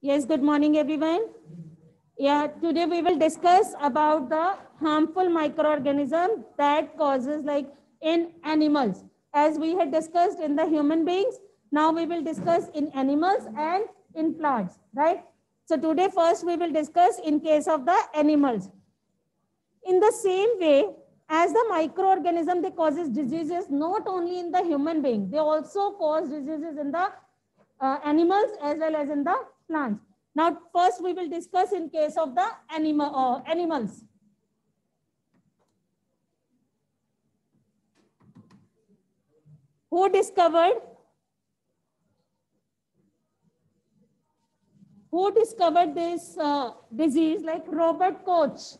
Yes, good morning, everyone. Yeah, today we will discuss about the harmful microorganism that causes like in animals. As we had discussed in the human beings, now we will discuss in animals and in plants, right? So today first we will discuss in case of the animals. In the same way, as the microorganism, they causes diseases not only in the human being, they also cause diseases in the animals as well as in the plants. Now, first we will discuss in case of the animals. Who discovered? Who discovered this disease? Like Robert Koch.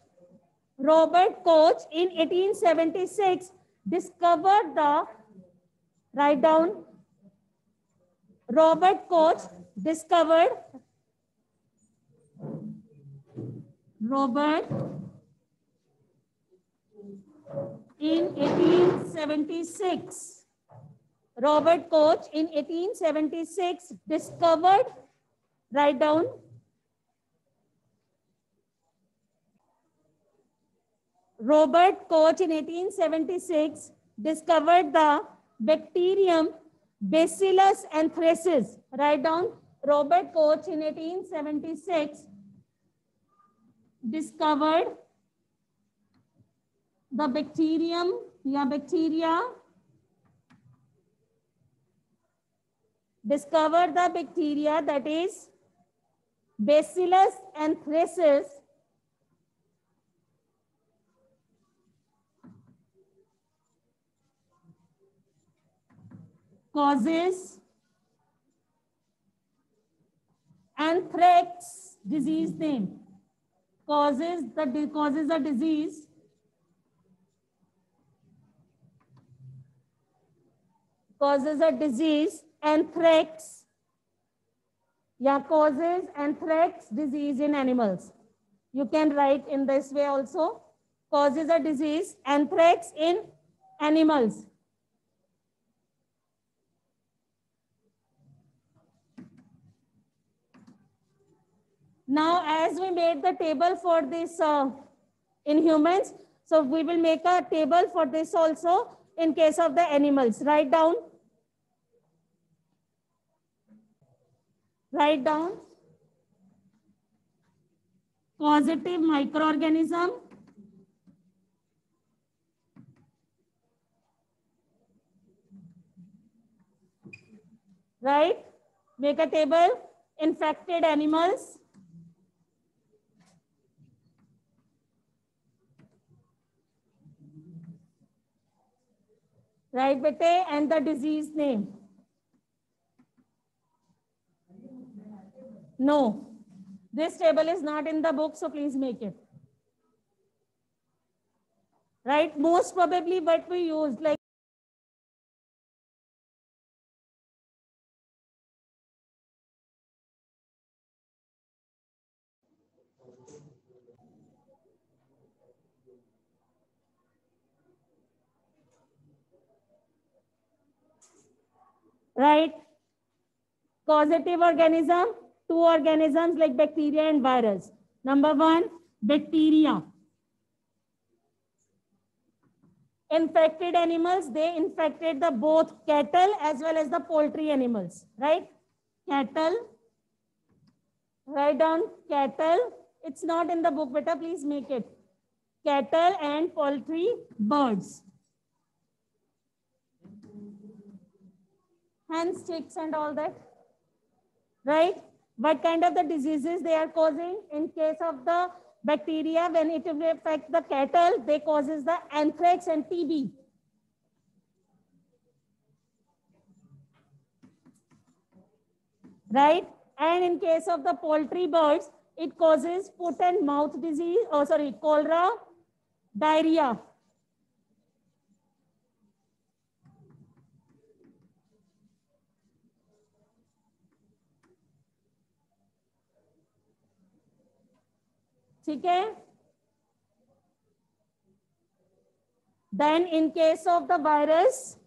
Robert Koch in 1876 discovered the, write down, Robert Koch discovered, Robert in 1876. Robert Koch in 1876 discovered, write down, Robert Koch in 1876 discovered the bacterium Bacillus anthracis. Write down, Robert Koch in 1876 discovered the bacterium, discovered the bacteria that is Bacillus anthracis causes anthrax disease name. Causes a disease anthrax, causes anthrax disease in animals. You can write in this way also, causes a disease anthrax in animals. Now, as we made the table for this in humans, so we will make a table for this also in case of the animals. Write down. Causative microorganism. Right? Make a table. Infected animals. Right, bete, and the disease name. No, this table is not in the book, so please make it. Right, most probably what we used, like right, causative organism, two organisms like bacteria and virus. Number one, bacteria. Infected animals, they infected the both cattle as well as the poultry animals, right? Cattle, write down cattle. It's not in the book, beta, please make it. Cattle and poultry birds. Hens, chicks and all that, right? What kind of the diseases they are causing? In case of the bacteria, when it will affect the cattle, they causes the anthrax and TB. Right? And in case of the poultry birds, it causes foot and mouth disease, cholera, diarrhea. Okay? Then in case of the virus,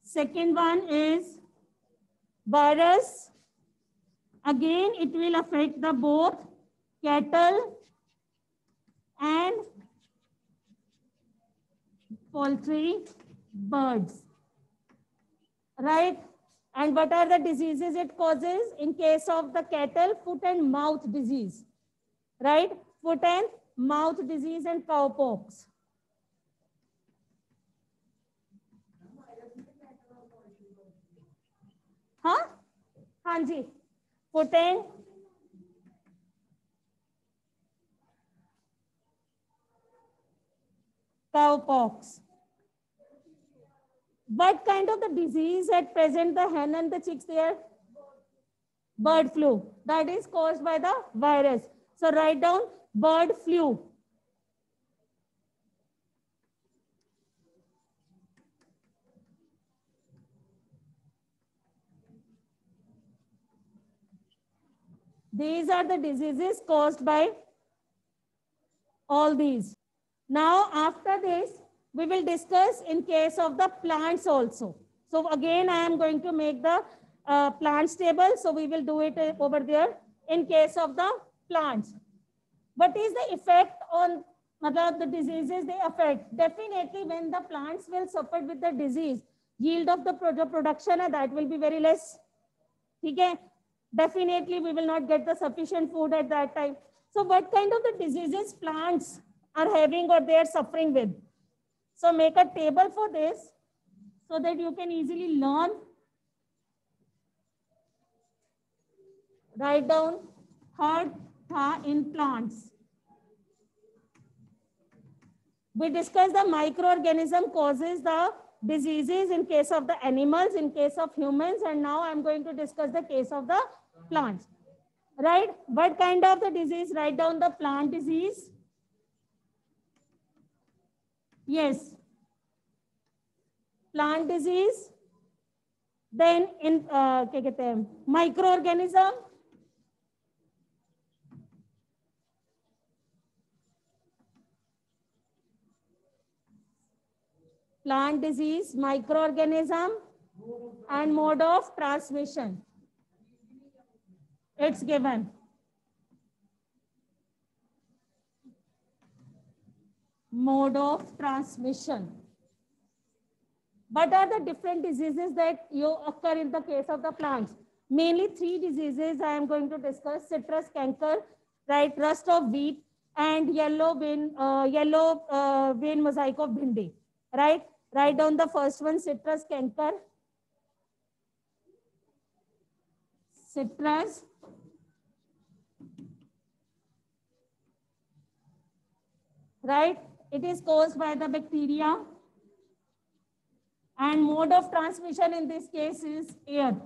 second one is virus again it will affect the both cattle and poultry, birds, right? And what are the diseases it causes? In case of the cattle, foot and mouth disease, right? Foot and mouth disease and cowpox. हाँ हाँ जी, foot and cowpox. What kind of the disease at present the hen and the chicks there? Bird flu. That is caused by the virus. So write down bird flu. These are the diseases caused by all these. Now after this, we will discuss in case of the plants also. So again, I am going to make the plants table. So we will do it over there in case of the plants. What is the effect on the diseases they affect? Definitely when the plants will suffer with the disease, yield of the production that will be very less. Okay? Definitely we will not get the sufficient food at that time. So what kind of the diseases plants are having or they are suffering with? So make a table for this so that you can easily learn. Write down third in plants. We discussed the microorganism causes the diseases in case of the animals, in case of humans, and now I'm going to discuss the case of the plants. Right? What kind of the disease? Write down the plant disease. Yes. Plant disease. Then in microorganism. Plant disease, microorganism, and mode of transmission. It's given. Mode of transmission. What are the different diseases that occur in the case of the plants? Mainly 3 diseases I am going to discuss: citrus canker, right, rust of wheat, and yellow vein mosaic of bhindi, right? Write down the first one, citrus canker. Citrus right? It is caused by the bacteria. And mode of transmission in this case is air.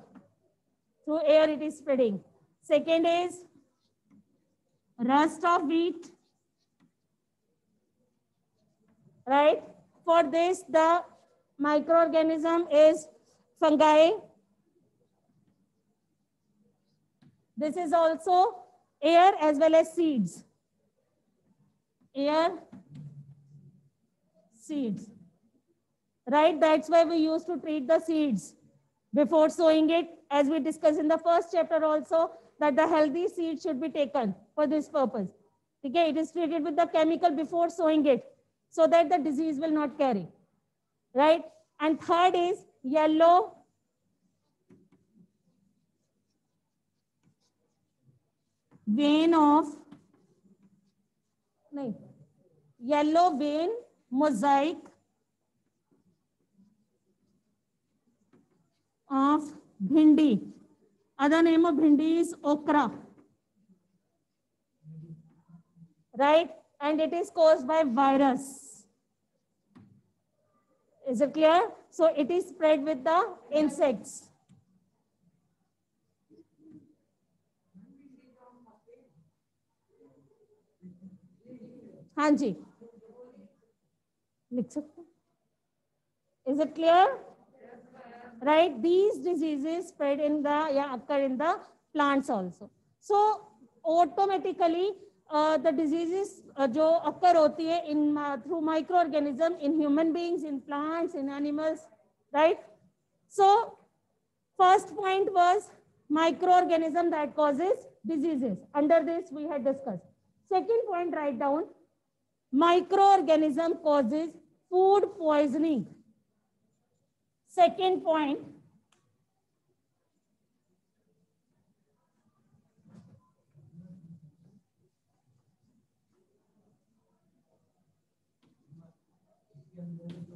Through air it is spreading. Second is rust of wheat. Right? For this, the microorganism is fungi. This is also air as well as seeds. Air, seeds. Right? That's why we used to treat the seeds before sowing it, as we discussed in the first chapter also, that the healthy seed should be taken for this purpose. Okay, it is treated with the chemical before sowing it so that the disease will not carry. Right? And third is yellow vein mosaic of bhindi. Other name of bhindi is okra. Right? And it is caused by virus. Is it clear? So it is spread with the insects. हाँ जी, लिख सकते. Is it clear? Right? These diseases spread in the occur in the plants also. So automatically the diseases जो occur होती है in through microorganism in human beings, in plants, in animals, right? So first point was microorganism that causes diseases. Under this we had discussed. Second point, write down, microorganism causes food poisoning. Second point,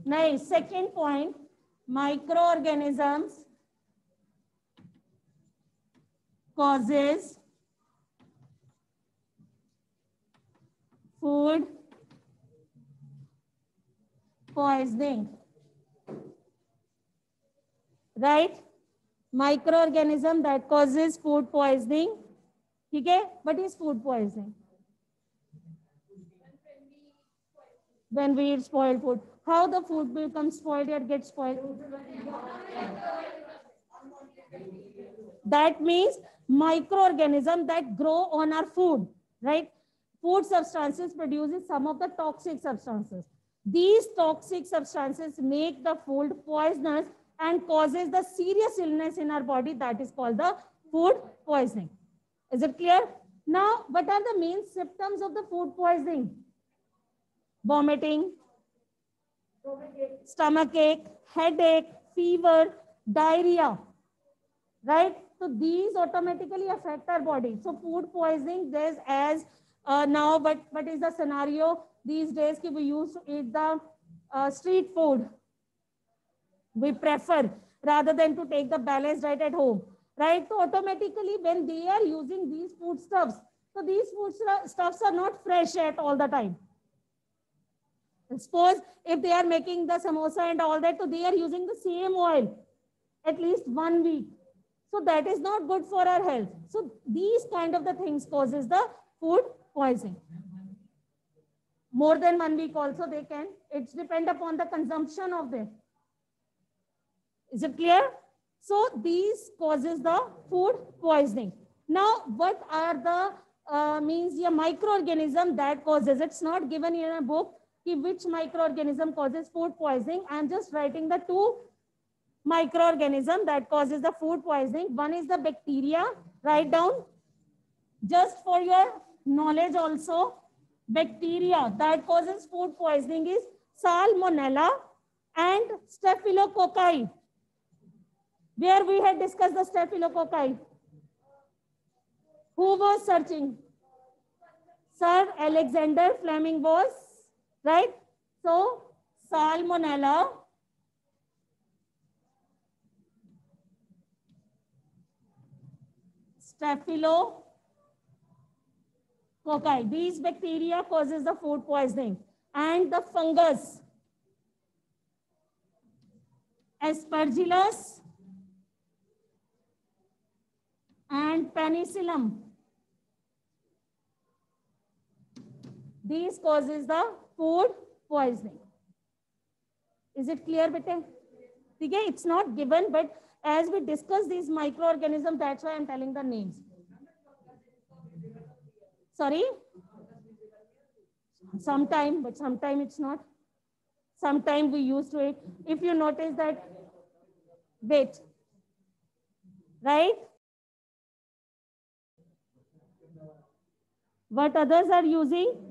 nice. Second point, microorganisms causes food poisoning. Right? Microorganism that causes food poisoning. Okay? What is food poisoning? When we eat spoiled food. How the food becomes spoiled or gets spoiled? That means microorganisms that grow on our food, right? Food substances produces some of the toxic substances. These toxic substances make the food poisonous and causes the serious illness in our body, that is called the food poisoning. Is it clear? Now, what are the main symptoms of the food poisoning? Vomiting, stomachache, headache, fever, diarrhea, right? So these automatically affect our body. So food poisoning, there's as now, but what is the scenario these days? We used to eat the street food. We prefer rather than to take the balanced diet at home, right? So automatically when they are using these foodstuffs, so these foodstuffs are not fresh at all the time. Suppose if they are making the samosa and all that, so they are using the same oil at least 1 week. So that is not good for our health. So these kind of the things causes the food poisoning. More than 1 week also they can. It's depend upon the consumption of them. Is it clear? So these causes the food poisoning. Now, what are the means a microorganism that causes? It's not given in a book which microorganism causes food poisoning. I'm just writing the two microorganism that causes the food poisoning. One is the bacteria. Write down. Just for your knowledge also, bacteria that causes food poisoning is Salmonella and Staphylococci. Where we had discussed the Staphylococci. Who was searching? Sir Alexander Fleming was, right? So Salmonella, Staphylococci, these bacteria causes the food poisoning. And the fungus, Aspergillus and Penicillium. These causes the food poisoning. Is it clear, bete? Okay, it's not given, but as we discuss these microorganisms, that's why I'm telling the names. Sorry? Sometime, but sometime it's not. Sometime we used to it. If you notice that, wait, right? What others are using?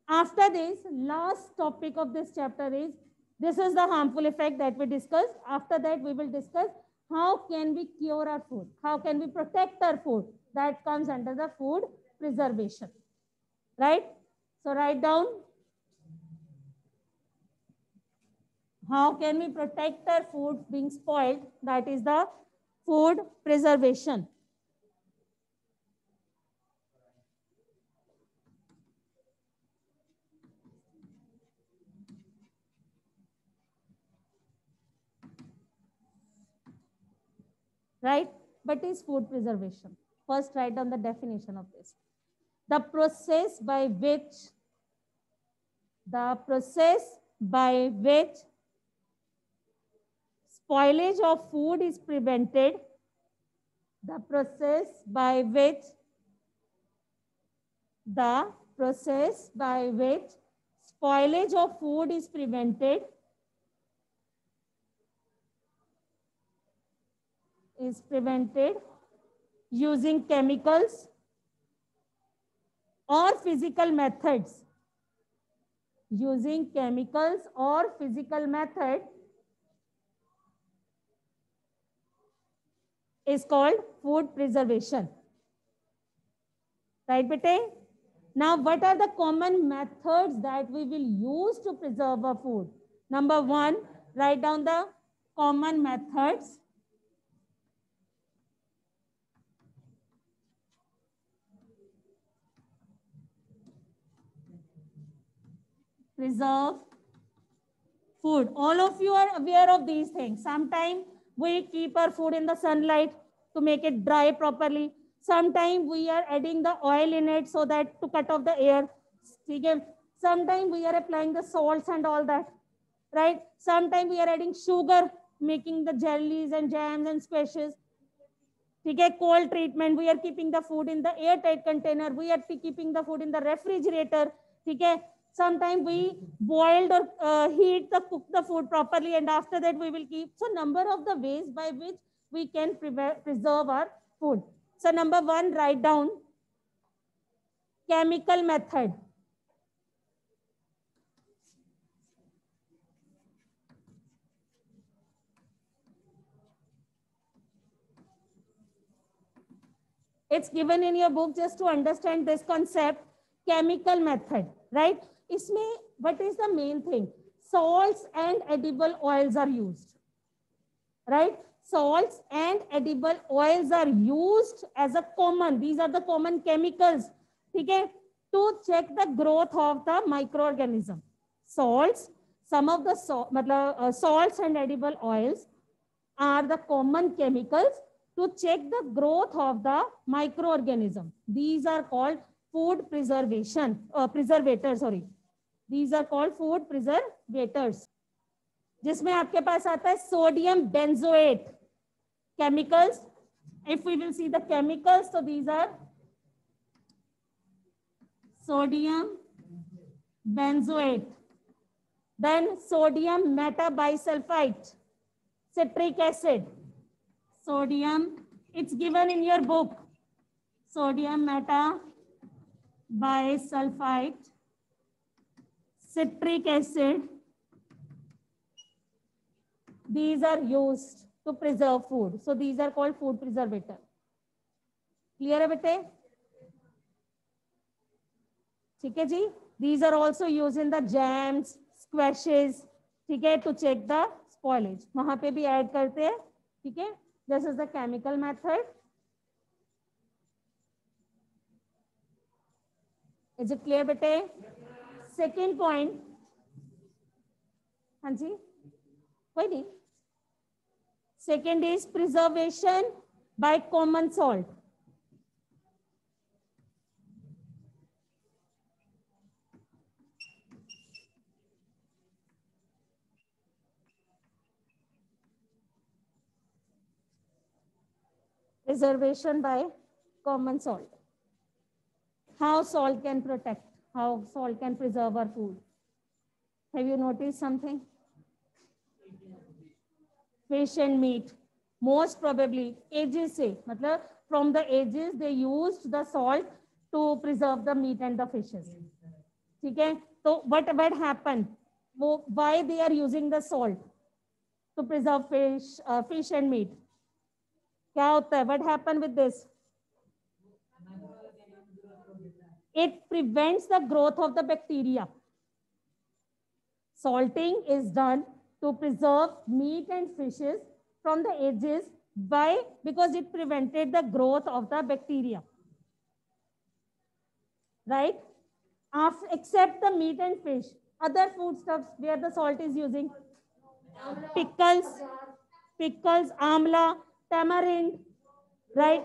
After this, last topic of this chapter is, this is the harmful effect that we discussed. After that, we will discuss how can we cure our food? How can we protect our food? That comes under the food preservation, right? So write down, how can we protect our food being spoiled? That is the food preservation. Right? What is food preservation? First, write down the definition of this. The process by which spoilage of food is prevented. The process by which spoilage of food is prevented is prevented using chemicals or physical methods. Using chemicals or physical method is called food preservation. Right, bete? Now, what are the common methods that we will use to preserve our food? Number one, write down the common methods. Preserve food. All of you are aware of these things. Sometimes we keep our food in the sunlight to make it dry properly. Sometimes we are adding the oil in it so that to cut off the air. Sometimes we are applying the salts and all that, right? Sometimes we are adding sugar, making the jellies and jams and squashes. Cold treatment, we are keeping the food in the airtight container. We are keeping the food in the refrigerator. Sometimes we boiled or cook the food properly, and after that we will keep. So number of the ways by which we can preserve our food. So number one, write down chemical method. It's given in your book just to understand this concept, chemical method, right? What is the main thing? Salts and edible oils are used, right? Salts and edible oils are used as a common, these are the common chemicals, okay, to check the growth of the microorganism. Salts, some of the salts and edible oils are the common chemicals to check the growth of the microorganism. These are called food preservators, sorry. These are called food preservators. जिसमें आपके पास आता है sodium benzoate chemicals. If we will see the chemicals, so these are sodium benzoate, then sodium metabisulfite, citric acid, sodium, it's given in your book, sodium metabisulfite, citric acid. These are used to preserve food. So these are called food preservator. Clear hai bete? ठीक है जी? These are also used in the jams, squashes, ठीक है, to check the spoilage. वहां पे भी add करते हैं, ठीक है? This is the chemical method. Is it clear, bete? Second point. हाँ जी, कोई नहीं. Second is preservation by common salt. Preservation by common salt. How salt can protect, how salt can preserve our food. Have you noticed something? Fish and meat. Most probably, ages se, matlab, from the ages, they used the salt to preserve the meat and the fishes. Okay? So what happened? Why they are using the salt to preserve fish and meat? क्या होता है? What happened with this? It prevents the growth of the bacteria. Salting is done to preserve meat and fishes from the edges. Why? Because it prevented the growth of the bacteria. Right? Except the meat and fish. Other foodstuffs where the salt is using. Pickles, amla, tamarind, right?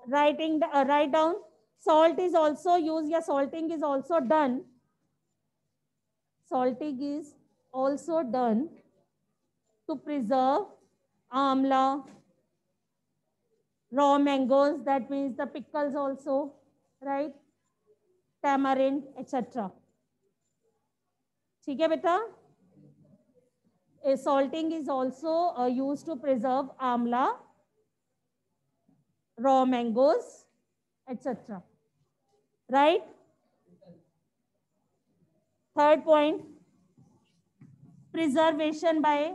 Write down. Salt is also used. Yeah, salting is also done. Salting is also done to preserve amla, raw mangoes. That means the pickles also, right? Tamarind, etc. ठीक है बेटा? Salting is also used to preserve amla, raw mangoes, etc. Right? Third point, preservation by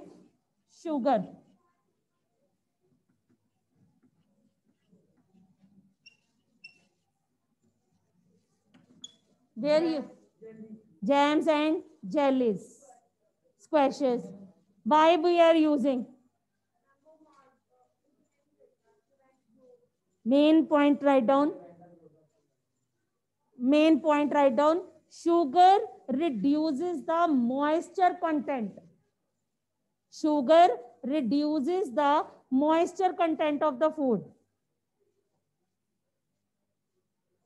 sugar. Where you jams and jellies, squashes. Why we are using? Main point write down. Main point write down. Sugar reduces the moisture content. Sugar reduces the moisture content of the food.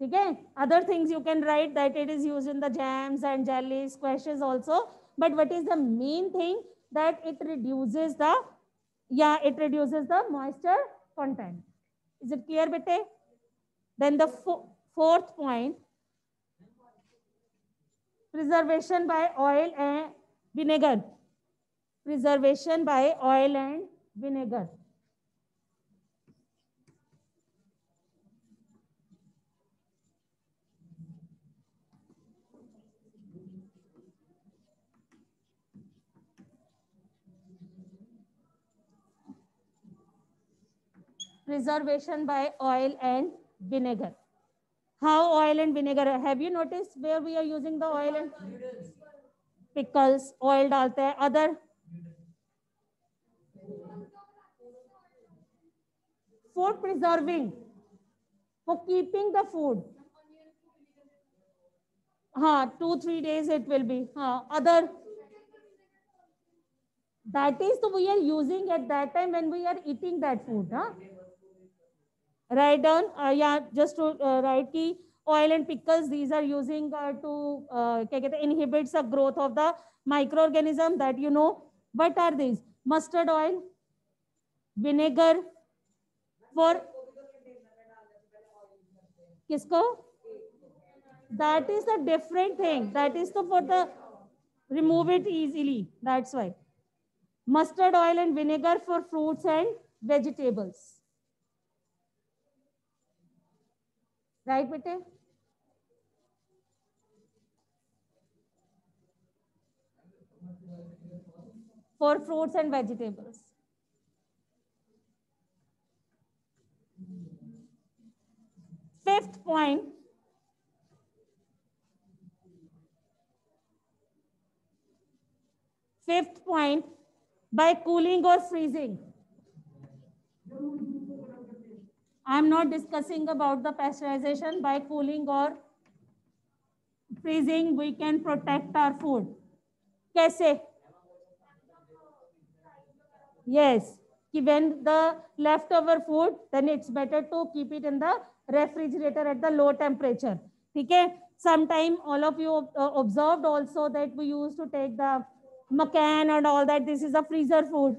Okay? Other things you can write that it is used in the jams and jellies, squashes also. But what is the main thing? That it reduces the, it reduces the moisture content. Is it clear, bete? Then the fourth point, preservation by oil and vinegar. Preservation by oil and vinegar. Preservation by oil and vinegar. How oil and vinegar? Have you noticed where we are using the oil and pickles? Oil डालते हैं. Other food preserving, for keeping the food. 2-3 days it will be. Other, that is the we are using at that time when we are eating that food. Write down, just to write ki oil and pickles, these are using to inhibits the growth of the microorganism, that you know. What are these? Mustard oil, vinegar for kisko? That is a different thing. That is for the remove it easily. That's why. Mustard oil and vinegar for fruits and vegetables. Right, bete? For fruits and vegetables. Fifth point, by cooling or freezing. I am not discussing about the pasteurization. By cooling or freezing, we can protect our food. Kaise? Yes. When the leftover food, then it's better to keep it in the refrigerator at the low temperature. Okay? Sometime all of you observed also that we used to take the macan and all that. This is a freezer food.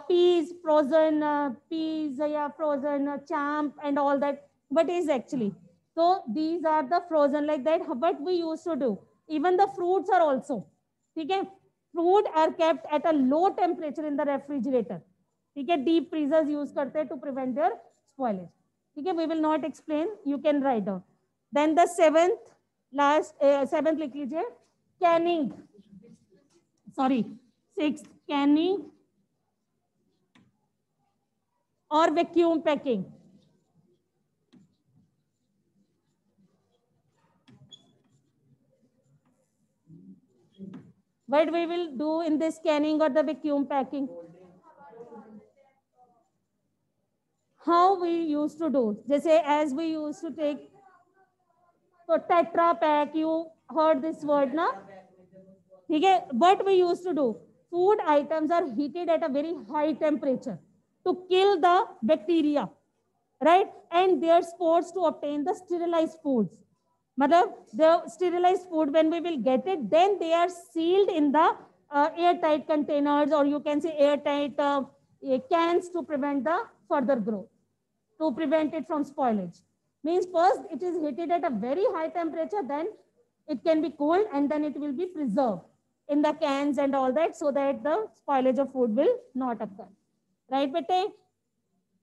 Peas, frozen peas, frozen champ and all that. What is actually? So these are the frozen like that. What we used to do. Even the fruits are also. Okay? Food are kept at a low temperature in the refrigerator. Okay? Deep freezers use karte to prevent their spoilage. Okay? We will not explain. You can write down. Then the seventh likh lijiye. Canning. Sorry. Sixth, canning or vacuum packing. What we will do in this canning or the vacuum packing? How we used to do? Just as we used to take, so Tetra Pak, you heard this word, na? Okay, what we used to do? Food items are heated at a very high temperature to kill the bacteria, right? And their spores to obtain the sterilized foods. Matlab, the sterilized food, when we will get it, then they are sealed in the airtight containers, or you can say airtight cans to prevent the further growth, to prevent it from spoilage. Means first it is heated at a very high temperature, then it can be cooled, and then it will be preserved in the cans and all that, so that the spoilage of food will not occur. Right, bete?